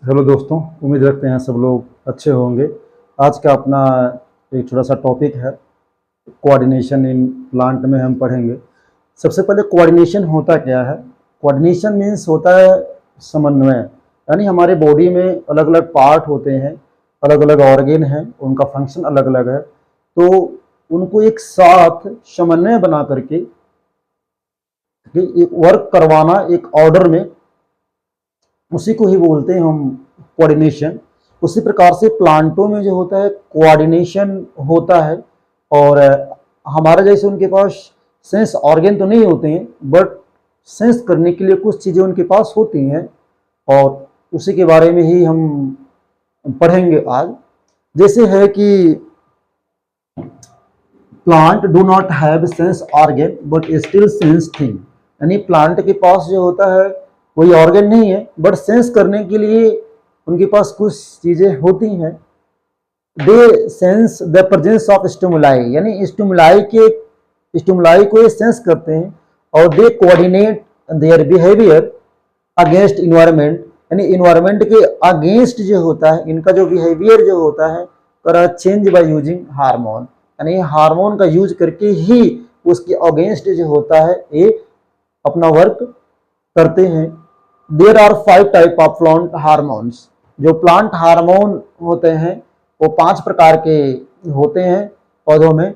Hello दोस्तों, उम्मीद रखते हैं सब लोग अच्छे होंगे। आज का अपना एक छोटा सा टॉपिक है कोऑर्डिनेशन इन प्लांट में हम पढ़ेंगे। सबसे पहले कोऑर्डिनेशन होता क्या है? कोऑर्डिनेशन मीन्स होता है समन्वय, यानी हमारे बॉडी में अलग अलग पार्ट होते हैं, अलग अलग ऑर्गन हैं, उनका फंक्शन अलग अलग है, तो उनको एक साथ समन्वय बना करके एक वर्क करवाना एक ऑर्डर में, उसी को ही बोलते हैं हम कोऑर्डिनेशन। उसी प्रकार से प्लांटों में जो होता है कोऑर्डिनेशन होता है। और हमारे जैसे उनके पास सेंस ऑर्गन तो नहीं होते हैं, बट सेंस करने के लिए कुछ चीज़ें उनके पास होती हैं, और उसी के बारे में ही हम पढ़ेंगे आज। जैसे है कि plant do not have sense organ but still sense thing, यानी प्लांट के पास जो होता है कोई ऑर्गन नहीं है, बट सेंस करने के लिए उनके पास कुछ चीजें होती हैं। They sense the presence of stimuli, यानी स्टिमुलाई को ये सेंस करते हैं, और they coordinate their behaviour against environment, यानी इन्वायरमेंट के अगेंस्ट जो होता है इनका जो बिहेवियर जो होता है कर चेंज बाय यूजिंग हार्मोन, यानी हार्मोन का यूज करके ही उसके अगेंस्ट जो होता है ये अपना वर्क करते हैं। There are 5 type of plant hormones, जो प्लांट हार्मोन होते हैं वो 5 प्रकार के होते हैं पौधों में।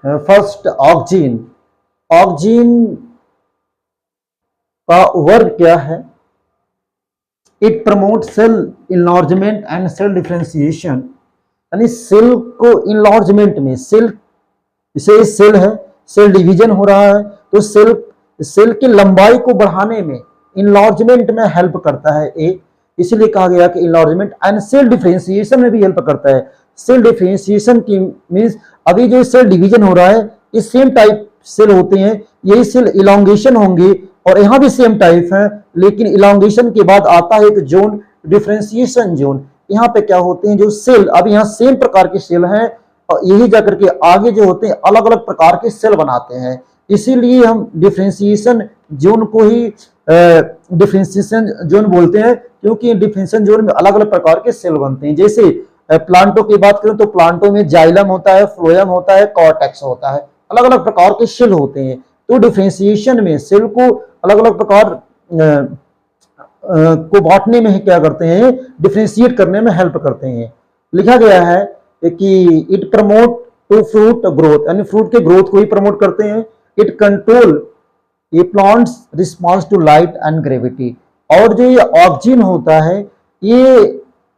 फर्स्ट ऑक्जीन, ऑक्जीन का वर्क क्या है? It promote cell enlargement and cell differentiation, यानी सेल को इनलार्जमेंट में, सेल जैसे सेल है, सेल डिवीजन हो रहा है तो सेल की लंबाई को बढ़ाने में, इनलार्जमेंट में हेल्प करता है ये, इसलिए कहा गया कि इनलार्जमेंट एंड सेल डिफरेंशिएशन में भी हेल्प करता है। सेल डिफरेंशिएशन की मींस अभी जो सेल डिवीजन हो रहा है ये सेम टाइप सेल होते हैं, यही सेल इलांगेशन होंगे, और यहाँ भी सेम टाइप है, लेकिन इलांगेशन के बाद आता है एक जोन, डिफरेंशिएशन जोन। यहाँ पे क्या होते हैं, जो सेल अब यहाँ सेम प्रकार के सेल हैं, और यही जाकर के आगे जो होते हैं अलग अलग प्रकार के सेल बनाते हैं, इसीलिए हम डिफरेंशिएशन जोन को ही डिफरेंशिएशन जोन बोलते हैं, क्योंकि डिफरेंशिएशन जोन में अलग अलग प्रकार के सेल बनते हैं। जैसे प्लांटों की बात करें तो प्लांटों में जाइलम होता है, फ्लोएम होता है, कॉर्टेक्स होता है, अलग अलग प्रकार के सेल होते हैं। तो डिफरेंशिएशन में सेल को अलग अलग प्रकार को बांटने में क्या करते हैं, डिफरेंशिएट करने में हेल्प करते हैं। लिखा गया है कि it promote to fruit growth, यानी फ्रूट के ग्रोथ को ही प्रमोट करते हैं। इट कंट्रोल ये plants response to light and gravity, और जो ये ऑक्सीजन होता है ये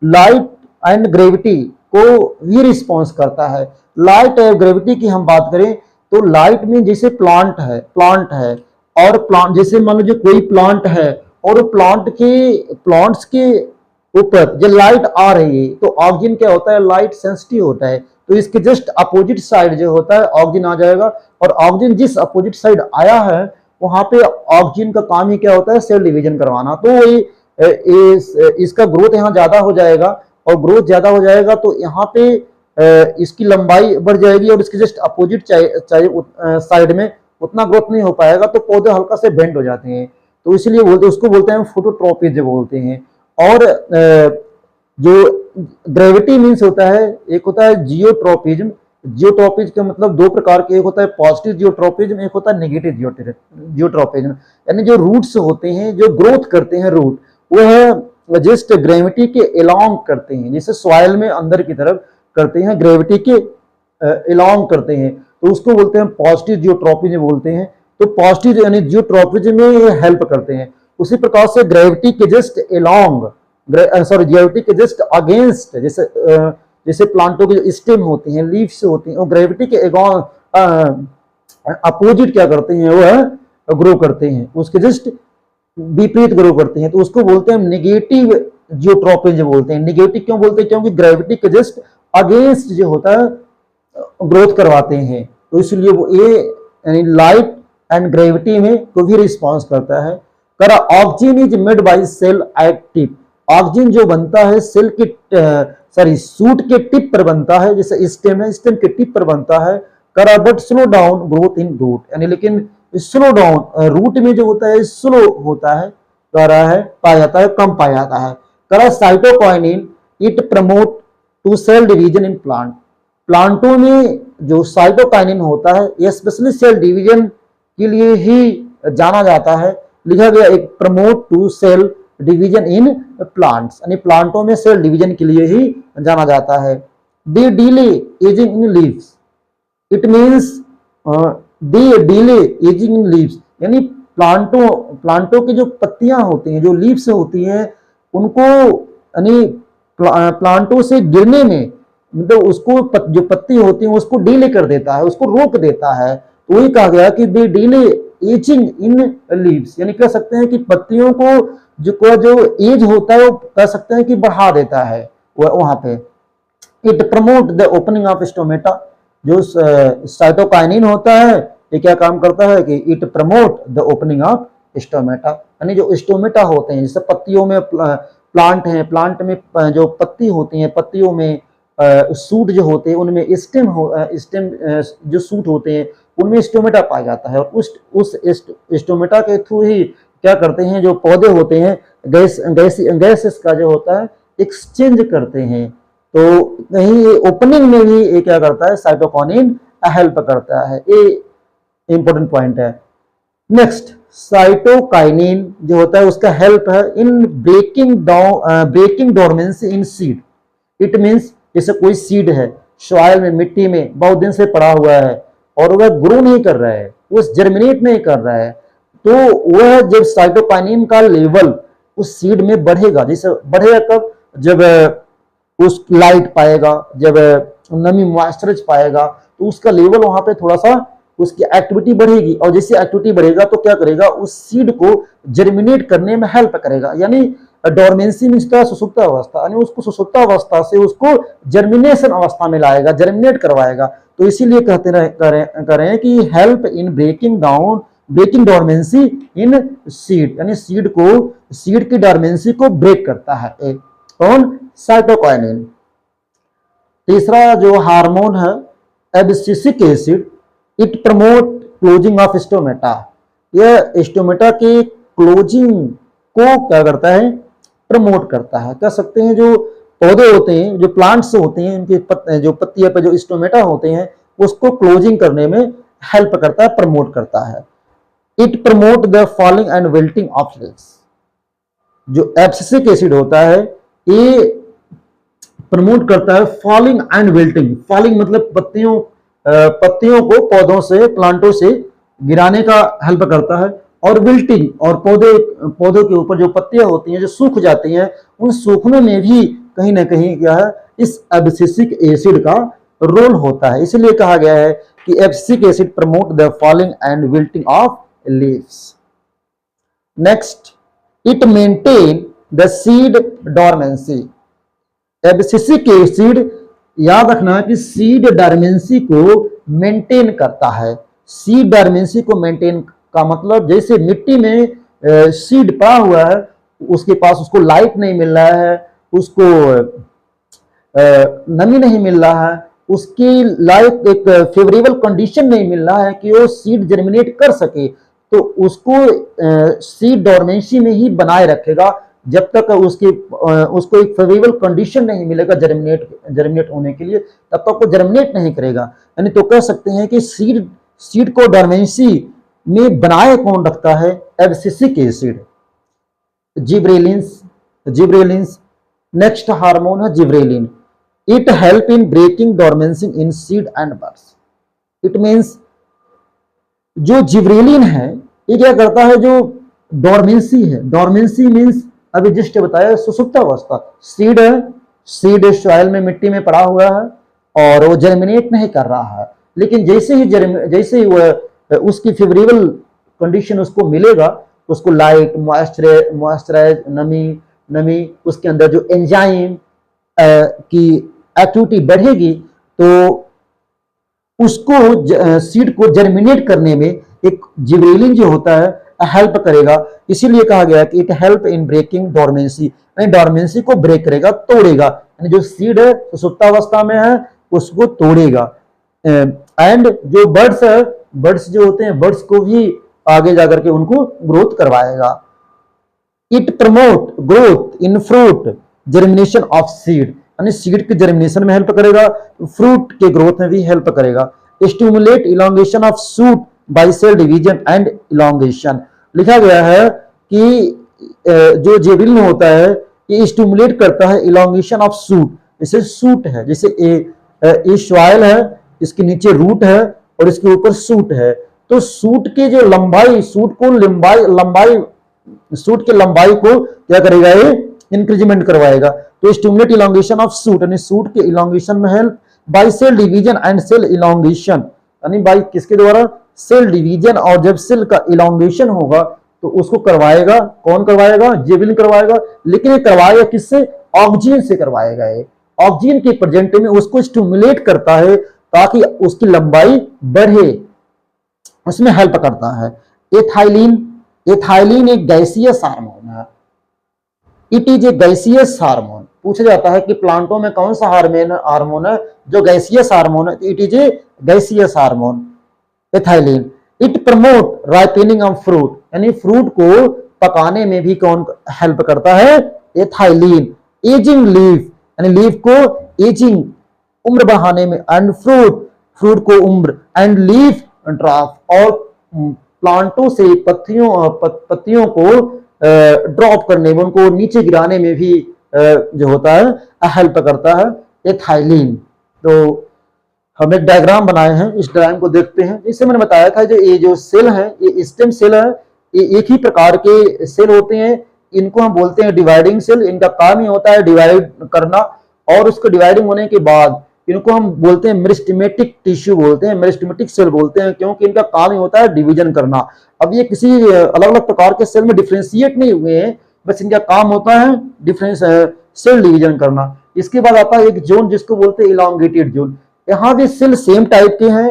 लाइट एंड ग्रेविटी को भी रिस्पॉन्स करता है। लाइट और ग्रेविटी की हम बात करें तो लाइट में जैसे प्लांट है और प्लांट जैसे मान लीजिए कोई प्लांट है और प्लांट्स के ऊपर जो लाइट आ रही है तो ऑक्सीजन क्या होता है, लाइट सेंसिटिव होता है, तो इसके जस्ट अपोजिट साइड जो होता है ऑक्सीजन आ जाएगा, और ऑक्सीजन जिस अपोजिट साइड आया है वहां पे ऑक्सीजन का काम ही क्या होता है, सेल डिवीजन करवाना। तो इसका ग्रोथ यहाँ ज्यादा हो जाएगा, और ग्रोथ ज्यादा हो जाएगा तो यहाँ पे इसकी लंबाई बढ़ जाएगी, और इसके जस्ट अपोजिट साइड में उतना ग्रोथ नहीं हो पाएगा, तो पौधे हल्का से बेंड हो जाते हैं, तो इसलिए उसको बोलते हैं फोटोट्रोपिज्म बोलते हैं। और जो ग्रेविटी मीन्स होता है, एक होता है जियोट्रोपिज्म। जियोट्रोपिज्म का मतलब 2 प्रकार के, एक होता है पॉजिटिव जियोट्रोपिज्म, एक होता है नेगेटिव जियोट्रोपिज्म, यानी जो रूट्स होते हैं जो ग्रोथ करते हैं रूट, वो है जस्ट ग्रेविटी के अलोंग करते हैं, जैसे सॉइल में अंदर की तरफ करते हैं, ग्रेविटी के अलोंग करते हैं, तो उसको बोलते हैं पॉजिटिव जियोट्रोपिज्म बोलते हैं। तो पॉजिटिव यानी जियोट्रोपिज्म में ये हेल्प करते हैं। उसी प्रकार से ग्रेविटी के जस्ट अलोंग, ग्रेविटी के जस्ट अगेंस्ट, जैसे प्लांटों के जो स्टेम होते हैं, लीव्स होती हैं, वो ग्रेविटी के अपोजिट क्या करते हैं, वह ग्रो करते हैं, उसके जस्ट विपरीत ग्रो करते हैं, तो उसको बोलते हैं नेगेटिव जियोट्रोपिज्म बोलते हैं। नेगेटिव क्यों बोलते हैं, क्योंकि ग्रेविटी के जस्ट अगेंस्ट जो होता है ग्रोथ करवाते हैं, तो इसलिए वो ये यानी लाइट एंड ग्रेविटी में को भी रिस्पॉन्स करता है। करा oxygen is made by cell at tip, oxygen जो बनता है सेल के सूट के टिप पर बनता है, जैसे स्टेम है, स्टेम के टिप पर बनता है। करा but slow down growth in root, यानी लेकिन स्लो डाउन रूट में जो होता है स्लो होता है, कह रहा है पाया जाता है, कम पाया जाता है। कह रहा है cytokinin it promote to cell division in plant. प्लांटों में जो साइटोकाइनिन होता है ये स्पेशली सेल डिवीजन के लिए ही जाना जाता है। लिखा गया एक promote to cell division in plants, यानी प्लांटों में सेल डिवीजन के लिए ही जाना जाता है। They delay ageing in leaves, it means they delay ageing in leaves, यानी प्लांटों की जो पत्तियां होती हैं, जो लीव्स होती हैं, उनको यानी प्लांटों से गिरने में मतलब उसको जो पत्ती होती है उसको डिले कर देता है, उसको रोक देता है। तो वही कहा गया कि दे डिले एजिंग इन लीव्स, यानी कह सकते हैं कि पत्तियों को जो एज होता है वो कह सकते हैं कि बढ़ा देता है वहां पे। It promote the opening of stomata, जो साइटोकाइनिन होता है ये क्या काम करता है कि it promote the opening of stomata, यानी जो स्टोमेटा होते हैं जैसे पत्तियों में प्लांट है, प्लांट में जो पत्ती होती है, पत्तियों में सूट जो होते हैं उनमें स्टेम जो सूट होते हैं उनमें स्टोमेटा पाया जाता है। और उस स्टोमेटा के थ्रू ही क्या करते हैं जो पौधे होते हैं गैसेस का जो होता है एक्सचेंज करते हैं। तो कहीं ओपनिंग में भी ये क्या करता है साइटोकाइनिन हेल्प करता है, ये इंपॉर्टेंट पॉइंट है। नेक्स्ट साइटोकाइनिन जो होता है उसका हेल्प है in breaking dormancy in seed. It means जैसे कोई सीड है सॉइल में, मिट्टी में बहुत दिन से पड़ा हुआ है और वह ग्रो नहीं कर रहा है, वो जर्मिनेट नहीं कर रहा है, तो वह जब साइटोकाइनिन का लेवल उस सीड में बढ़ेगा, जैसे बढ़ेगा कब, जब उस लाइट पाएगा, जब नमी मॉइस्चराइज पाएगा, तो उसका लेवल वहां पे थोड़ा सा उसकी एक्टिविटी बढ़ेगी। और जैसे एक्टिविटी बढ़ेगा तो क्या करेगा उस सीड को जर्मिनेट करने में हेल्प करेगा। यानी डोरमेंसी मीन्स सुसुप्त अवस्था, यानी उसको सुसुप्त अवस्था से उसको जर्मिनेशन अवस्था में लाएगा, जर्मिनेट करवाएगा। तो इसीलिए कहते रहे कि help in breaking dormancy in seed, यानी सीड की डोरमेंसी को ब्रेक करता है कौन, साइटोकाइनिन। तीसरा जो हार्मोन है abscisic acid, it promote closing of stomata. यह स्टोमेटा के क्लोजिंग को क्या करता है, प्रमोट करता है। कह सकते हैं जो पौधे होते हैं, जो प्लांट्स होते हैं, उनके जो पत्तियां पर जो स्टोमेटा होते हैं उसको क्लोजिंग करने में हेल्प करता है, प्रमोट करता है। It promote the falling and wilting of leaves. जो एब्सिसिक एसिड होता है ये प्रमोट करता है फॉलिंग एंड विल्टिंग। फॉलिंग मतलब पत्तियों को पौधों से, प्लांटों से गिराने का हेल्प करता है, और विल्टिंग और पौधों के ऊपर जो पत्तियां होती हैं जो सूख जाती हैं, उन सूखने में भी कहीं ना कहीं क्या है इस एब्सिसिक एसिड का रोल होता है। इसलिए कहा गया है कि abscisic acid promote the falling and wilting of leaves. Next it maintain the seed dormancy. Abscisic acid याद रखना कि सीड डोरमेंसी को मेंटेन करता है। सीड डोरमेंसी को मेंटेन का मतलब जैसे मिट्टी में सीड पड़ा हुआ है, उसके पास उसको लाइट नहीं मिल रहा है, उसको नमी नहीं मिल रहा है, उसकी लाइफ एक फेवरेबल कंडीशन नहीं मिल रहा है कि वो सीड जर्मिनेट कर सके, तो उसको सीड डोरमेंसी में ही बनाए रखेगा जब तक उसको एक फेवरेबल कंडीशन नहीं मिलेगा जर्मिनेट होने के लिए, तब तक वो जर्मिनेट नहीं करेगा। यानी तो कह सकते हैं कि सीड को डोरमेंसी में बनाए कौन रखता है, abscisic acid, gibberellins. Next hormone है gibberellin. It help in breaking dormancy in seed and buds. It means जो जिब्रेलिन है ये क्या करता है, जो डोरमेंसी है, डोरमेंसी मीन्स अभी जस्ट बताया सुसुप्त अवस्था, सीड सॉइल में, मिट्टी में पड़ा हुआ है और वो जर्मिनेट नहीं कर रहा है, लेकिन जैसे ही वह उसकी फेवरेबल कंडीशन उसको मिलेगा, उसको लाइट, मॉइस्चराइज, नमी, उसके अंदर जो एंजाइम की एक्टिविटी बढ़ेगी तो उसको सीड को जर्मिनेट करने में एक जिब्रेलिन जो होता है हेल्प करेगा। इसीलिए कहा गया कि it help in breaking dormancy, यानी डोरमेंसी को ब्रेक करेगा, तोड़ेगा, यानी जो सीड है सुसुप्तावस्था में है उसको तोड़ेगा। एंड जो बर्ड्स जो होते हैं, बर्ड्स को भी आगे जाकर के उनको ग्रोथ करवाएगा। It promote growth in fruit, germination of seed, यानी सीड के जर्मिनेशन में हेल्प करेगा, फ्रूट के ग्रोथ में भी हेल्प करेगा। Stimulate elongation of shoot by cell division and elongation, लिखा गया है कि जो जेबलिन होता है ये स्टिमुलेट करता है इलोंगेशन ऑफ शूट, जैसे शूट है, जैसे ये सॉइल है, इसके नीचे रूट है और इसके ऊपर शूट है, तो शूट के जो लंबाई, शूट को लंबाई शूट की लंबाई को क्या करेगा, ये इंक्रीजमेंट करवाएगा। तो स्टिमुलेट इलोंगेशन ऑफ शूट, यानी शूट के इलोंगेशन में help, by cell division and cell elongation, यानी बाय किसके द्वारा, सेल डिवीजन, और जब सेल का इलोंगेशन होगा तो उसको करवाएगा, कौन करवाएगा, जेबलिन करवाएगा, लेकिन ये करवाएगा किससे, ऑक्सीजन से करवाएगा। ये ऑक्सीजन के प्रेजेंट में उसको स्टिमुलेट करता है ताकि उसकी लंबाई बढ़े, उसमें हेल्प करता है। एथाइलिन, एथाइलिन एक गैसीयस हार्मोन है, it is a gaseous hormone. पूछा जाता है कि प्लांटों में कौन सा हार्मोन है जो गैसीयस हार्मोन है, it is a gaseous hormone ethylene. It promote ripening of fruit, यानी फ्रूट को पकाने में भी कौन हेल्प करता है, एथाइलिन। एजिंग लीफ, यानी लीफ को एजिंग, उम्र बढ़ाने में, एंड फ्रूट को उम्र, एंड लीफ ड्रॉप, और प्लांटों से पत्तियों को ड्रॉप करने में, उनको नीचे गिराने में भी जो होता है हेल्प करता है एथाइलिन। तो हम एक डायग्राम बनाए हैं, इस डायग्राम को देखते हैं। इससे मैंने बताया था जो ये जो सेल है, ये स्टेम सेल है, ये एक ही प्रकार के सेल होते हैं, इनको हम बोलते हैं डिवाइडिंग सेल। इनका काम ही होता है डिवाइड करना, और उसको डिवाइडिंग होने के बाद इनको हम बोलते हैं मेरिस्टेमेटिक टिश्यू बोलते हैं, मेरिस्टेमेटिक सेल बोलते हैं, क्योंकि इनका काम ही होता है डिवीजन करना। अब ये किसी अलग अलग प्रकार के सेल में डिफ्रेंशिएट नहीं हुए हैं, बस इनका काम होता है डिफरेंस सेल डिवीजन करना। इसके बाद आता है एक जोन जिसको बोलते हैं इलांगेटेड जोन। यहाँ भी सेल सेम टाइप के हैं,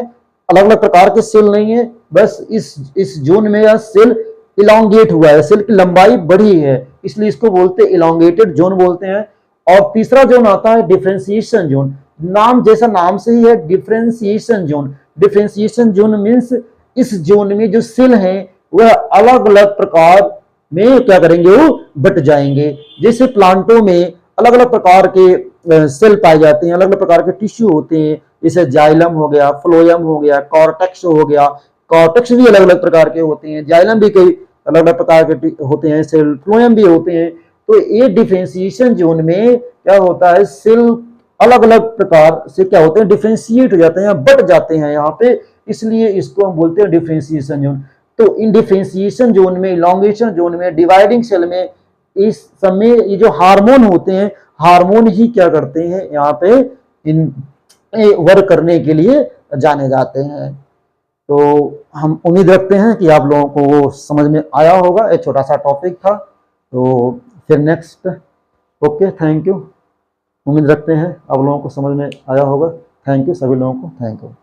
अलग अलग प्रकार के सेल नहीं है, बस इस जोन में यह सेल इलांगेट हुआ है, सेल की लंबाई बढ़ी है, इसलिए इसको बोलते हैं इलांगेटेड जोन बोलते हैं। और तीसरा जोन आता है डिफरेंशिएशन जोन, नाम जैसा नाम से ही है differentiation zone. Differentiation zone means इस जोन में जो सेल हैं वह अलग अलग प्रकार में क्या करेंगे, वो बट जाएंगे। जैसे प्लांटों में अलग अलग प्रकार के सेल पाए जाते हैं, अलग अलग प्रकार के टिश्यू होते हैं, जैसे जाइलम हो गया, फ्लोएम हो गया, कॉर्टेक्स हो गया। कॉर्टेक्स भी अलग अलग प्रकार के होते हैं, जाइलम भी कई अलग अलग प्रकार के होते हैं, सेल फ्लोएम भी होते हैं। तो ये डिफरेंशिएशन जोन में क्या होता है, सेल अलग अलग प्रकार से क्या होते हैं, डिफरेंशिएट हो जाते हैं, बट जाते हैं यहाँ पे, इसलिए इसको हम बोलते हैं डिफरेंशिएशन जोन। तो इन डिफरेंशिएशन जोन में, इलॉन्गेशन जोन में, डिवाइडिंग सेल में, इस समय ये जो हार्मोन होते हैं, हार्मोन ही क्या करते हैं, यहाँ पे इन वर्क करने के लिए जाने जाते हैं। तो हम उम्मीद रखते हैं कि आप लोगों को वो समझ में आया होगा, एक छोटा सा टॉपिक था। तो फिर नेक्स्ट, ओके, थैंक यू। उम्मीद रखते हैं आप लोगों को समझ में आया होगा। थैंक यू सभी लोगों को, थैंक यू।